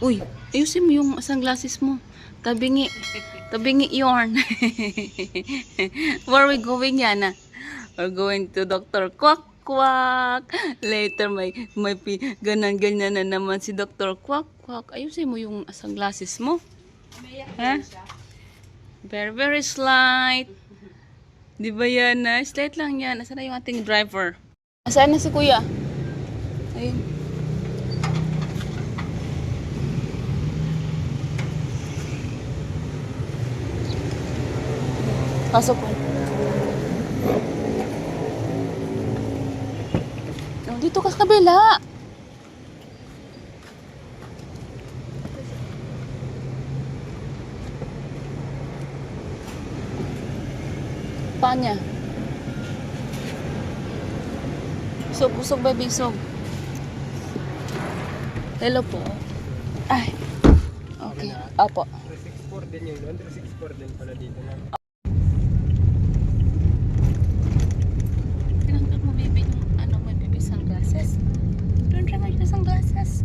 Uy, ayusin mo yung sunglasses mo. Tabingi. Tabingi yarn. Where are we going, Yana? We're going to Dr. Quack Quack. Later, ganan-ganyan na naman si Dr. Quack Quack. Ayusin mo yung sunglasses mo. Ha? Very, very slight. Di ba, Yana? Slight lang yan. Nasaan na yung ating driver? Nasaan na si Kuya? Ayun. Pasok po. Oh, dito ka sa kabila. Panya. Busog, baby, busog. Hello po. Ay. Okay. Apo. 364 din yun. 364 din pala dito na. Tinanggal mo, baby, yung may baby sunglasses. Don't try my sunglasses.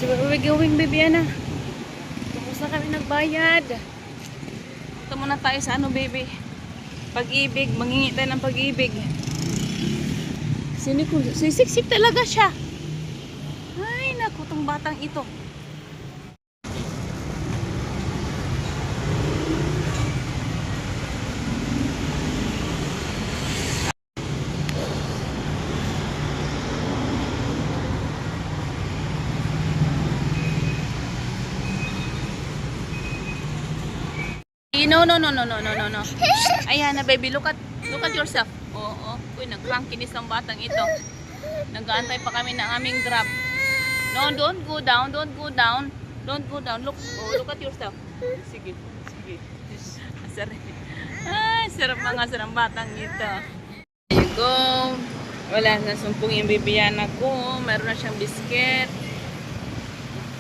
So where are we going, baby Ana? Tapos na kami nagbayad. Punta muna tayo sa baby? Pag-ibig. Mangingi tayo ng pag-ibig. Sisiksik talaga siya. Ay, naku, tong batang ito. No. Ayan na, baby, look at yourself. Oo. Uy, nag-crankiness ng batang ito. Nag-aantay pa kami ng aming grab. No, don't go down. Look at yourself. Sige. Sarap mga sarang batang ito. There you go. Wala na sumpong yung bibiyana ko. Meron na siyang biscuit.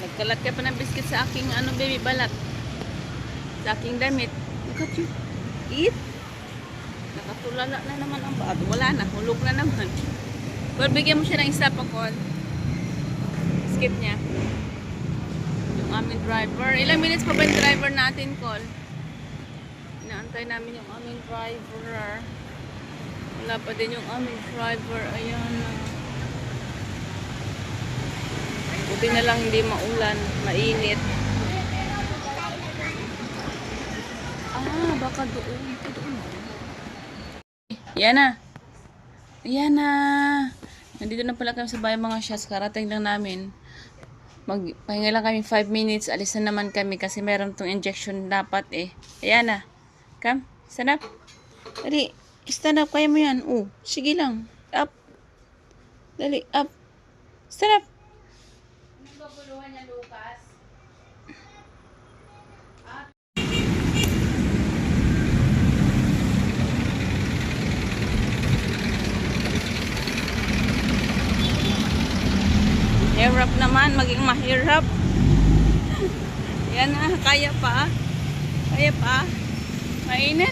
Nagkalat ka pa ng biscuit sa aking baby, balat. Sa aking damit. Look at you. Eat. Nakatulala na naman ang bato. Wala na. Hulog na naman. Well, bigyan mo siya ng isa pa, call. Skip niya. Yung aming driver. Ilang minutes pa ba yung driver natin, call? Inaantay namin yung aming driver. Wala pa din yung aming driver. Ayan. Buti na lang hindi maulan. Mainit. Baka doon. Yan na. Nandito na pala kami sa bahay mga shots. Karating lang namin. Pahinga lang kami 5 minutes. Alis na naman kami kasi meron tong injection dapat eh. Ayan na. Come. Stand up. Dali. Stand up. Kaya mo yan. Sige lang. Up. Dali. Up. Stand up. Anong babuluhan niya, Lucas? Hirap naman, maging mahirap. Yan na, kaya pa. Mainit.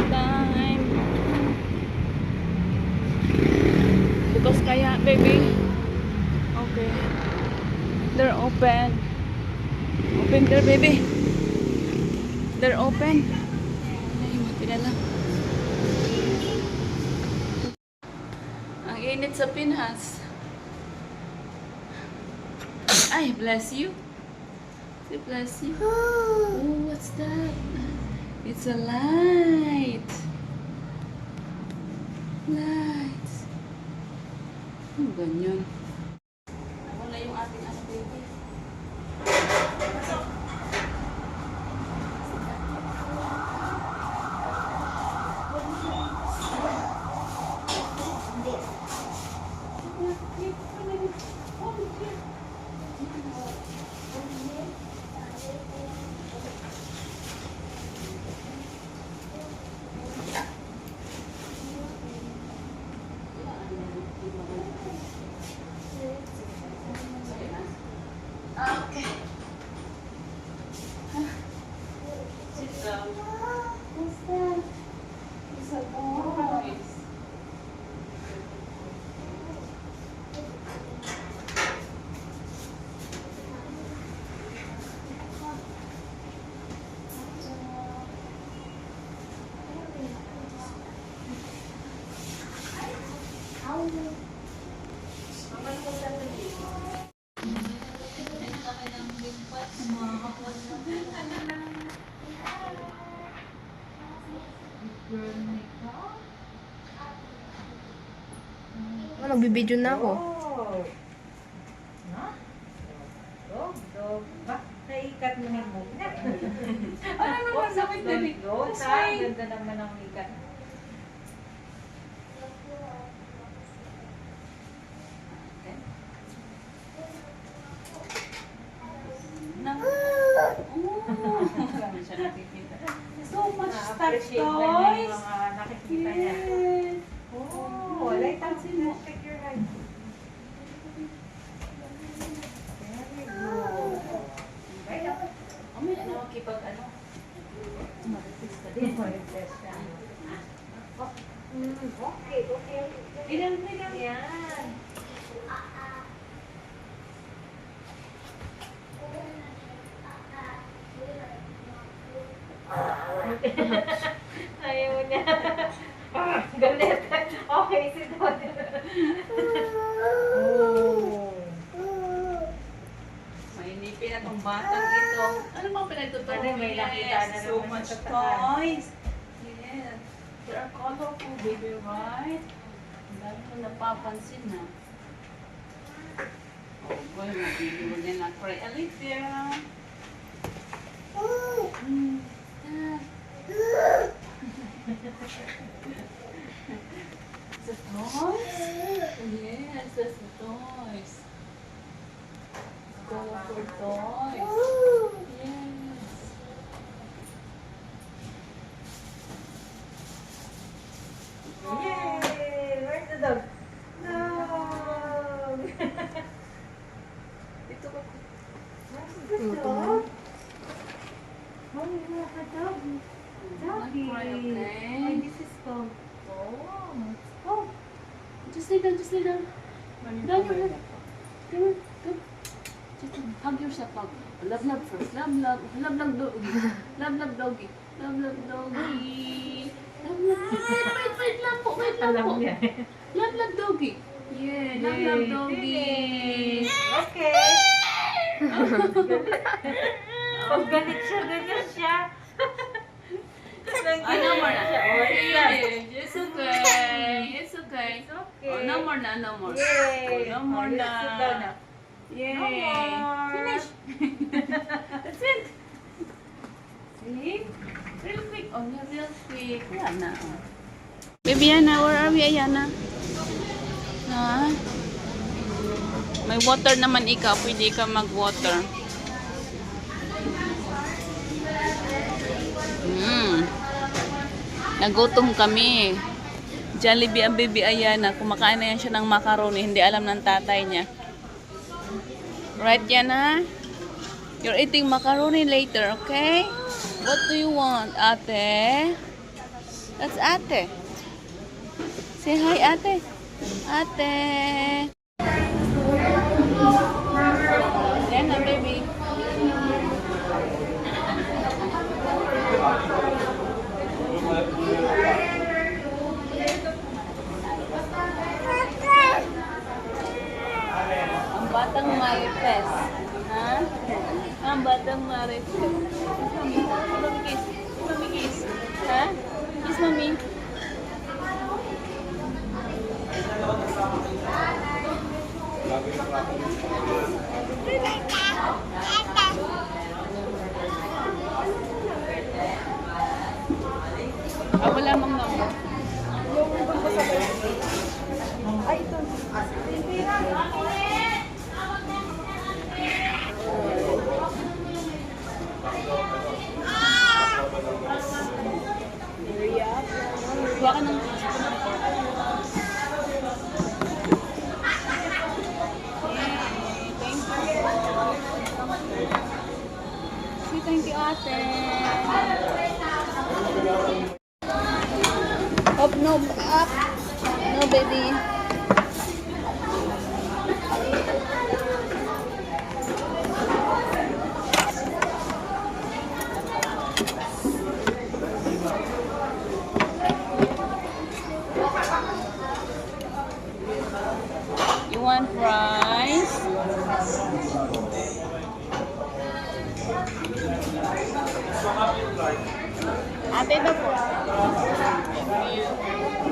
Time. Bukas kaya, baby. Okay. They're open. Open there, baby. They're open. Ay, mati na lang. Init sa Pinas. Ay, bless you. Say bless you. Oh, what's that? It's a light. Light. Ganyan. Wala yung ating baby. Nagbibideo na ako. Naikat mo yung book na. Ano naman sakit na rin? Ganda naman ang ikat. Marami siya nakikita. So much stuff, Na-appreciate na niya guys. yung mga nakikita niya. Yes. Oh, like pansin mo. Check your hand. Very good. May ano, kipag ano. Marites ka din. Marites ka. Okay, okay. Ilang. Yan. Ayaw niya. Galit. Okay, sit down. Oh. Mainipin na tong batang ito. Ano bang pinagtuturo? Ano, may nakita na So naman much sa taas. toys. Yes. They are colorful, baby, right? Ang dami ko napapansin na. Oh boy, mabili mo niya na cry. Alithia. The toys? Yes, that's the toys. Colorful toys. Yes. Yay! Where's the dog? Dog! Ito ko. Where's the dog? Mommy, look at dog. Doggy. Okay. And this is dog. Oh, let's go. Just lay down, just lay down. Down your head. Come on, come. Just hug yourself, hug. Love, love first. Love, love. Love, love, doggy. Love, love, doggy. Love, love, doggy. Love, love. Wait lang po, wait lang Alam po. niya. Love, love, doggy. Yeah, love, love, doggy. Okay. Pag galit siya, ganyan siya. Ano more na? Oh, Yeah, it's okay. It's okay. It's okay. Oh, no more na, no more. Yay! No more Oh, na. let's sit down na. Yay. No more. Finish. That's it. See? Real quick. Oh, yeah, real quick. Ayana. Oh. Baby Yana, where are we, Ayana? Ha? May water naman ikaw. Pwede ka mag-water. Nagutom kami. Jollibee ang baby Ayana. Kumakain na yan siya ng macaroni. Hindi alam ng tatay niya. Right, Yana? You're eating macaroni later, okay? What do you want, ate? That's ate. Say hi, ate. Ate. Yana, baby. Ang batang Marites. Ha? Ang batang Marites. Mami, mami kiss. Mami kiss. Ha? Kiss mami. Ah, wala mang number. Ay, ito. Kuha ka ng... Thank you. Say thank you, ate. Up, no, up. No, baby. want fries? Ate, ito po. Thank you.